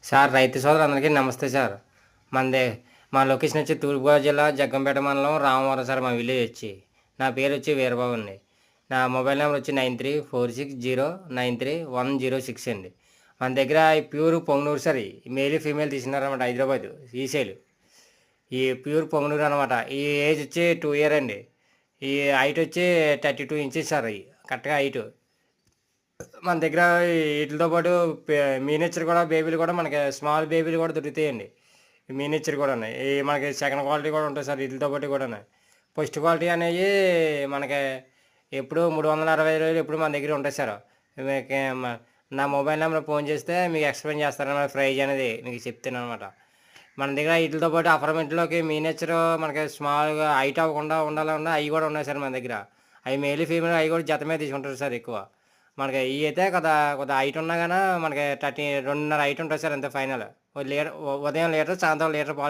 Sir రైతు సోదరులందరికీ నమస్తే సార్. మనది మా లొకేషన్ వచ్చి తూర్పుగోదావరి జిల్లా జగ్గంపేట మండలం రామవరం సార్ మా విలేజ్ వచ్చి. నా పేరు వచ్చి వీరబాబు అండి. నా మొబైల్ నెంబర్ వచ్చి 9346093106 అండి. మన దగ్గర ఈ pure Punganur sir, male female తీసినారనమాట, హైదరాబాద్ ఈసేలు. ఈ ప్యూర్ పొంగనూరు అనమాట. ఈ ఏజ్ వచ్చి 2 year అండి. ఈ హైట్ వచ్చి 32 inches సార్, కరెక్ట్గా హైట్. మన దగ్గర వీటితో పాటు మీనేచర్ కూడా బేబీలు కూడా మనకి స్మాల్ బేబీలు కూడా దొరుకుతాయండి. మీనేచర్ కూడా ఉన్నాయి. ఈ మనకి సెకండ్ క్వాలిటీ కూడా ఉంటుంది సార్ వీటితో పాటు కూడా. ఫస్ట్ క్వాలిటీ అనేవి మనకి ఎప్పుడు 360 రోజులు ఎప్పుడు మన దగ్గర ఉంటాయి సార్. మీకు నా మొబైల్ నెంబర్ ఫోన్ చేస్తే మీకు ఎక్స్ప్లెయిన్ చేస్తారన్నమాట, ప్రైజ్ అనేది మీకు చెప్తాను అనమాట. మన దగ్గర వీటితో పాటు అఫర్మెంట్లోకి మీనేచర్ మనకి స్మాల్గా హైట్ అవ్వకుండా ఉండాలన్నా అవి కూడా ఉన్నాయి సార్ మన దగ్గర. అవి మేల్ ఫీమేల్ అవి కూడా జత మీద తీసుకుంటారు సార్ ఎక్కువ. మనకి ఇవి అయితే కొద్దిగా హైట్ ఉన్నా కానీ మనకి 2.5 హైట్ ఉంటుంది సార్ అంతే ఫైనల్. లీటర్ ఉదయం లీటర్, సాయంత్రం లీటర్ పాలు